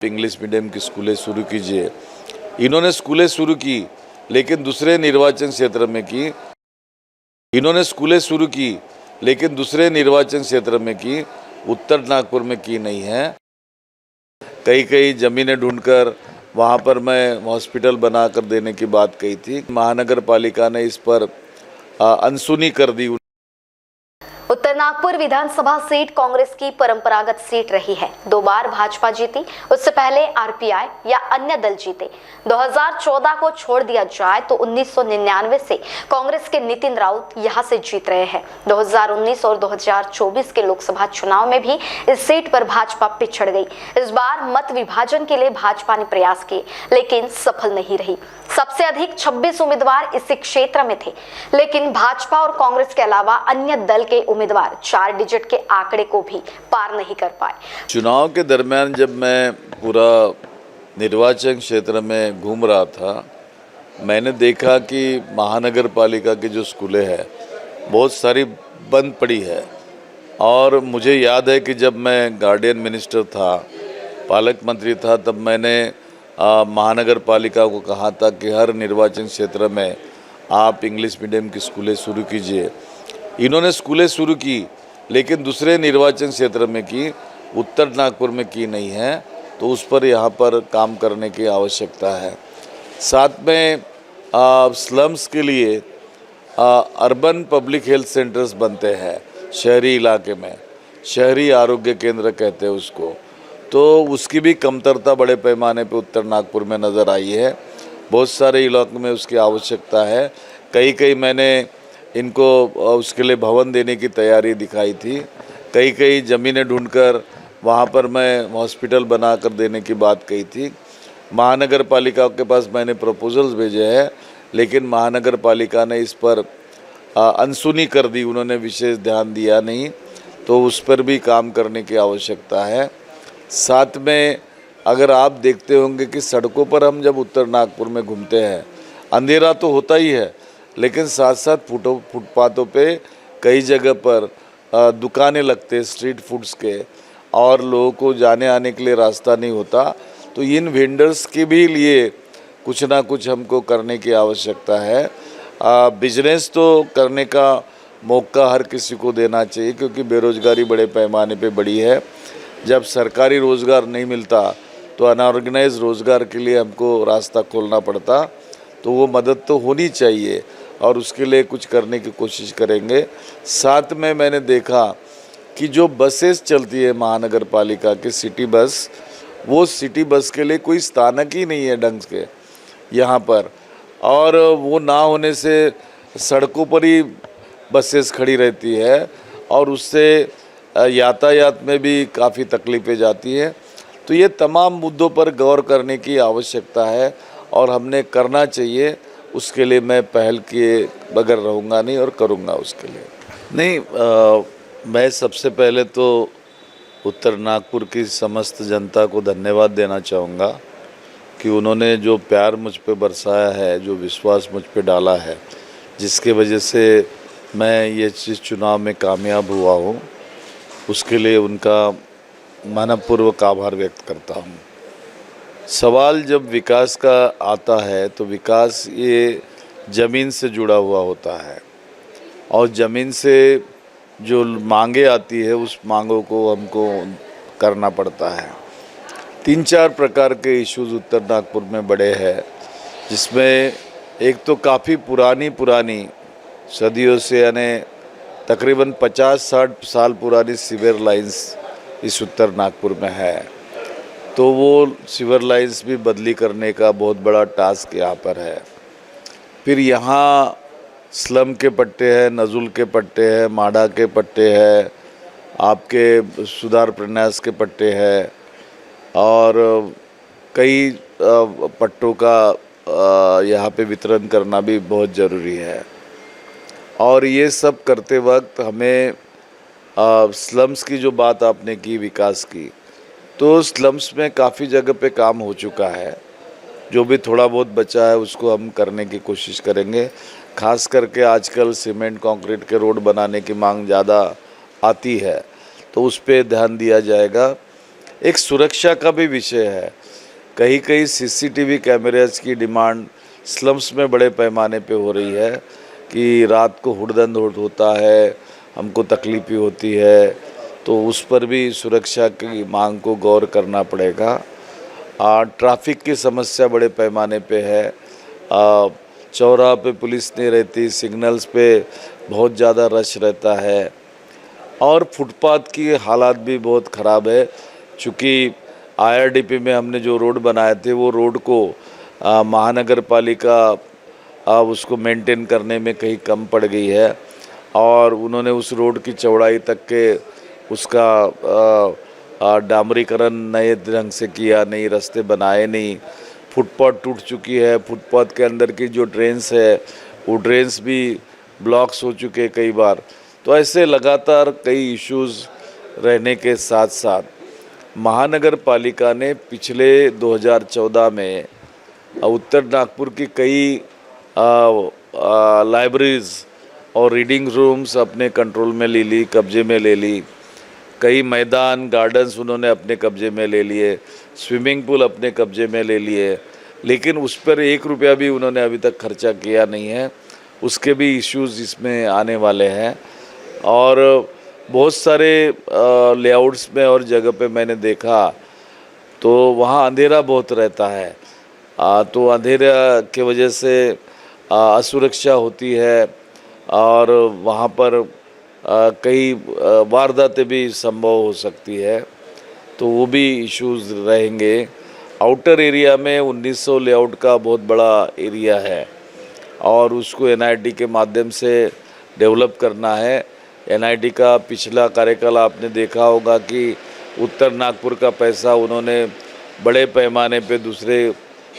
English medium की स्कूलें शुरू कीजिए। इन्होंने स्कूलें शुरू की लेकिन दूसरे निर्वाचन क्षेत्र में की। इन्होंने स्कूलें शुरू की लेकिन दूसरे निर्वाचन क्षेत्र में की, उत्तर नागपुर में की नहीं है। कई कई ज़मीनें ढूंढकर वहाँ पर मैं हॉस्पिटल बना कर देने की बात कही थी। महानगर पालिका ने इस पर अनसुनी कर दी। उत्तर नागपुर विधानसभा सीट कांग्रेस की परंपरागत सीट रही है। 2 बार भाजपा जीती, उससे पहले आरपीआई या अन्य दल जीते। 2014 को छोड़ दिया जाए तो 1999 से कांग्रेस के नितिन राउत यहां से जीत रहे हैं। 2019 और 2024 के लोकसभा चुनाव में भी इस सीट पर भाजपा पिछड़ गई। इस बार मत विभाजन के लिए भाजपा ने प्रयास किए लेकिन सफल नहीं रही। सबसे अधिक 26 उम्मीदवार इसी क्षेत्र में थे, लेकिन भाजपा और कांग्रेस के अलावा अन्य दल के उम्मीदवार 4 डिजिट के आंकड़े को भी पार नहीं कर पाए। चुनाव के दरमियान जब मैं पूरा निर्वाचन क्षेत्र में घूम रहा था, मैंने देखा कि महानगर पालिका की जो स्कूलें हैं बहुत सारी बंद पड़ी है। और मुझे याद है कि जब मैं गार्डियन मिनिस्टर था, पालक मंत्री था, तब मैंने महानगर पालिका को कहा था कि हर निर्वाचन क्षेत्र में आप इंग्लिश मीडियम की स्कूलें शुरू कीजिए। इन्होंने स्कूलें शुरू की लेकिन दूसरे निर्वाचन क्षेत्र में की, उत्तर नागपुर में की नहीं है, तो उस पर यहाँ पर काम करने की आवश्यकता है। साथ में स्लम्स के लिए अर्बन पब्लिक हेल्थ सेंटर्स बनते हैं शहरी इलाके में, शहरी आरोग्य केंद्र कहते हैं उसको, तो उसकी भी कमतरता बड़े पैमाने पे उत्तर नागपुर में नज़र आई है। बहुत सारे इलाकों में उसकी आवश्यकता है। कई मैंने इनको उसके लिए भवन देने की तैयारी दिखाई थी। कई ज़मीनें ढूंढकर वहाँ पर मैं हॉस्पिटल बना कर देने की बात कही थी। महानगर पालिका के पास मैंने प्रपोजल्स भेजे हैं, लेकिन महानगर पालिका ने इस पर अनसुनी कर दी। उन्होंने विशेष ध्यान दिया नहीं, तो उस पर भी काम करने की आवश्यकता है। साथ में अगर आप देखते होंगे कि सड़कों पर हम जब उत्तर नागपुर में घूमते हैं, अंधेरा तो होता ही है, लेकिन साथ साथ फुटपाथों पे कई जगह पर दुकानें लगते हैं स्ट्रीट फूड्स के, और लोगों को जाने आने के लिए रास्ता नहीं होता। तो इन वेंडर्स के भी लिए कुछ ना कुछ हमको करने की आवश्यकता है। बिजनेस तो करने का मौका हर किसी को देना चाहिए, क्योंकि बेरोज़गारी बड़े पैमाने पे बढ़ी है। जब सरकारी रोज़गार नहीं मिलता तो अनऑर्गेनाइज रोज़गार के लिए हमको रास्ता खोलना पड़ता, तो वो मदद तो होनी चाहिए और उसके लिए कुछ करने की कोशिश करेंगे। साथ में मैंने देखा कि जो बसेस चलती है महानगर पालिका की सिटी बस, वो सिटी बस के लिए कोई स्थानक ही नहीं है ढंग के यहाँ पर, और वो ना होने से सड़कों पर ही बसेस खड़ी रहती है और उससे यातायात में भी काफ़ी तकलीफ़ें जाती है। तो ये तमाम मुद्दों पर गौर करने की आवश्यकता है और हमने करना चाहिए। उसके लिए मैं पहल किए बगैर रहूँगा नहीं और करूँगा उसके लिए। नहीं, मैं सबसे पहले तो उत्तर नागपुर की समस्त जनता को धन्यवाद देना चाहूँगा कि उन्होंने जो प्यार मुझ पे बरसाया है, जो विश्वास मुझ पे डाला है, जिसके वजह से मैं ये चीज़ चुनाव में कामयाब हुआ हूँ, उसके लिए उनका मनपूर्वक आभार व्यक्त करता हूँ। सवाल जब विकास का आता है तो विकास ये ज़मीन से जुड़ा हुआ होता है, और ज़मीन से जो मांगे आती है उस मांगों को हमको करना पड़ता है। 3-4 प्रकार के इश्यूज़ उत्तर नागपुर में बड़े हैं, जिसमें एक तो काफ़ी पुरानी सदियों से, यानी तकरीबन 50-60 साल पुरानी सीवर लाइंस इस उत्तर नागपुर में है। तो वो सीवर लाइंस भी बदली करने का बहुत बड़ा टास्क यहाँ पर है। फिर यहाँ स्लम के पट्टे हैं, नजुल के पट्टे हैं, माडा के पट्टे हैं, आपके सुधार प्रन्यास के पट्टे हैं, और कई पट्टों का यहाँ पे वितरण करना भी बहुत ज़रूरी है। और ये सब करते वक्त हमें स्लम्स की जो बात आपने की विकास की, तो स्लम्स में काफ़ी जगह पे काम हो चुका है। जो भी थोड़ा बहुत बचा है उसको हम करने की कोशिश करेंगे। खास करके आजकल सीमेंट कंक्रीट के रोड बनाने की मांग ज़्यादा आती है, तो उस पे ध्यान दिया जाएगा। एक सुरक्षा का भी विषय है। कहीं कहीं सीसीटीवी कैमरेज की डिमांड स्लम्स में बड़े पैमाने पे हो रही है कि रात को हुड़दंग होता है, हमको तकलीफ भी होती है, तो उस पर भी सुरक्षा की मांग को गौर करना पड़ेगा। ट्रैफिक की समस्या बड़े पैमाने पे है। चौराहे पे पुलिस नहीं रहती, सिग्नल्स पे बहुत ज़्यादा रश रहता है और फुटपाथ की हालात भी बहुत ख़राब है। चूँकि IRDP में हमने जो रोड बनाए थे वो रोड को महानगर पालिका उसको मेंटेन करने में कहीं कम पड़ गई है और उन्होंने उस रोड की चौड़ाई तक के उसका डामरीकरण नए ढंग से किया नहीं, रास्ते बनाए नहीं, फुटपाथ टूट चुकी है, फुटपाथ के अंदर की जो ड्रेन्स है वो ड्रेन्स भी ब्लॉक्स हो चुके कई बार। तो ऐसे लगातार कई इश्यूज़ रहने के साथ साथ महानगर पालिका ने पिछले 2014 में उत्तर नागपुर की कई लाइब्रेरीज़ और रीडिंग रूम्स अपने कंट्रोल में ले ली, कब्जे में ले ली। कई मैदान गार्डन्स उन्होंने अपने कब्जे में ले लिए, स्विमिंग पूल अपने कब्जे में ले लिए, लेकिन उस पर 1 रुपया भी उन्होंने अभी तक खर्चा किया नहीं है। उसके भी इश्यूज़ इसमें आने वाले हैं और बहुत सारे लेआउट्स में और जगह पे मैंने देखा तो वहाँ अंधेरा बहुत रहता है। तो अंधेरा के वजह से असुरक्षा होती है और वहाँ पर कई वारदातें भी संभव हो सकती है, तो वो भी इश्यूज़ रहेंगे। आउटर एरिया में 1900 लेआउट का बहुत बड़ा एरिया है और उसको NIT के माध्यम से डेवलप करना है। NIT का पिछला कार्यकाल आपने देखा होगा कि उत्तर नागपुर का पैसा उन्होंने बड़े पैमाने पे दूसरे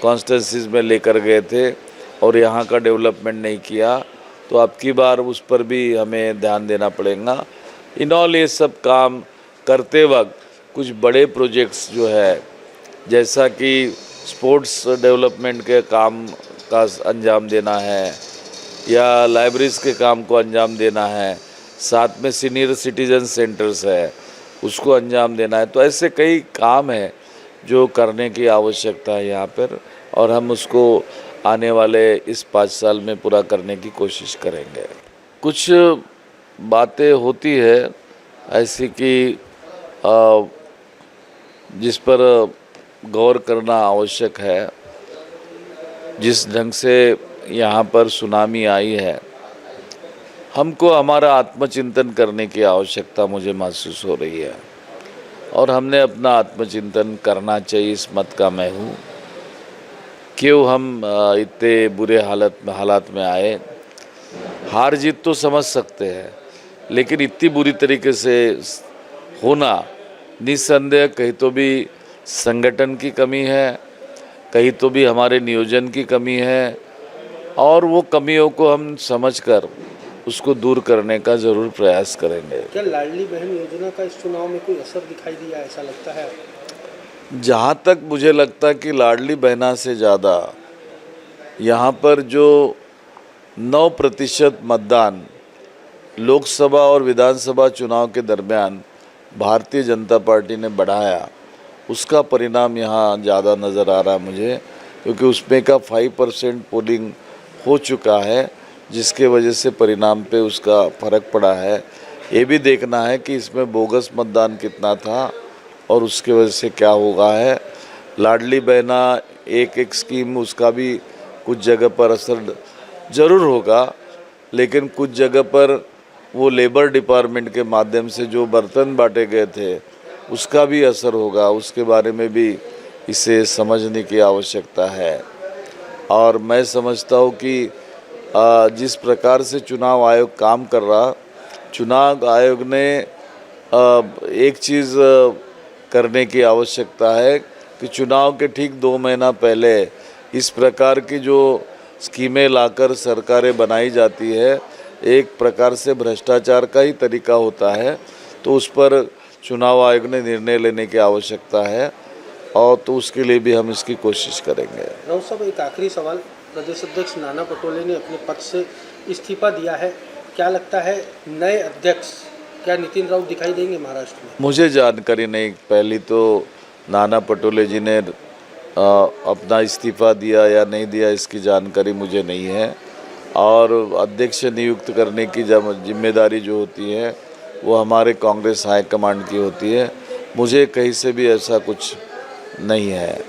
कॉन्स्टिट्यूंसीज में लेकर गए थे और यहाँ का डेवलपमेंट नहीं किया, तो अब की बार उस पर भी हमें ध्यान देना पड़ेगा। इन ऑल ये सब काम करते वक्त कुछ बड़े प्रोजेक्ट्स जो है जैसा कि स्पोर्ट्स डेवलपमेंट के काम का अंजाम देना है या लाइब्रेरीज़ के काम को अंजाम देना है, साथ में सीनियर सिटीजन सेंटर्स है उसको अंजाम देना है, तो ऐसे कई काम हैं जो करने की आवश्यकता है यहाँ पर और हम उसको आने वाले इस 5 साल में पूरा करने की कोशिश करेंगे। कुछ बातें होती है ऐसी कि जिस पर गौर करना आवश्यक है। जिस ढंग से यहाँ पर सुनामी आई है, हमको हमारा आत्मचिंतन करने की आवश्यकता मुझे महसूस हो रही है और हमने अपना आत्मचिंतन करना चाहिए। इस मत का मैं हूँ। क्यों हम इतने बुरे हालात में आए। हार जीत तो समझ सकते हैं, लेकिन इतनी बुरी तरीके से होना निस्संदेह कहीं तो भी संगठन की कमी है, कहीं तो भी हमारे नियोजन की कमी है और वो कमियों को हम समझकर उसको दूर करने का ज़रूर प्रयास करेंगे। क्या लाडली बहन योजना का इस चुनाव में कोई असर दिखाई दिया, ऐसा लगता है? जहाँ तक मुझे लगता है कि लाडली बहना से ज़्यादा यहाँ पर जो 9% मतदान लोकसभा और विधानसभा चुनाव के दरमियान भारतीय जनता पार्टी ने बढ़ाया, उसका परिणाम यहाँ ज़्यादा नज़र आ रहा है मुझे, क्योंकि उसमें का 5% पोलिंग हो चुका है, जिसके वजह से परिणाम पे उसका फ़र्क पड़ा है। ये भी देखना है कि इसमें बोगस मतदान कितना था और उसके वजह से क्या होगा है। लाडली बहना एक स्कीम, उसका भी कुछ जगह पर असर ज़रूर होगा, लेकिन कुछ जगह पर वो लेबर डिपार्टमेंट के माध्यम से जो बर्तन बांटे गए थे उसका भी असर होगा। उसके बारे में भी इसे समझने की आवश्यकता है और मैं समझता हूँ कि जिस प्रकार से चुनाव आयोग काम कर रहा, चुनाव आयोग ने एक चीज़ करने की आवश्यकता है कि चुनाव के ठीक 2 महीना पहले इस प्रकार की जो स्कीमें लाकर सरकारें बनाई जाती है, एक प्रकार से भ्रष्टाचार का ही तरीका होता है, तो उस पर चुनाव आयोग ने निर्णय लेने की आवश्यकता है और तो उसके लिए भी हम इसकी कोशिश करेंगे। राउत साहब, एक आखिरी सवाल। प्रदेश अध्यक्ष नाना पटोले ने अपने पद से इस्तीफा दिया है, क्या लगता है नए अध्यक्ष क्या नितिन राउत दिखाई देंगे महाराष्ट्र में? मुझे जानकारी नहीं। पहली तो नाना पटोले जी ने अपना इस्तीफा दिया या नहीं दिया इसकी जानकारी मुझे नहीं है, और अध्यक्ष नियुक्त करने की जिम्मेदारी जो होती है वो हमारे कांग्रेस हाईकमांड की होती है। मुझे कहीं से भी ऐसा कुछ नहीं है।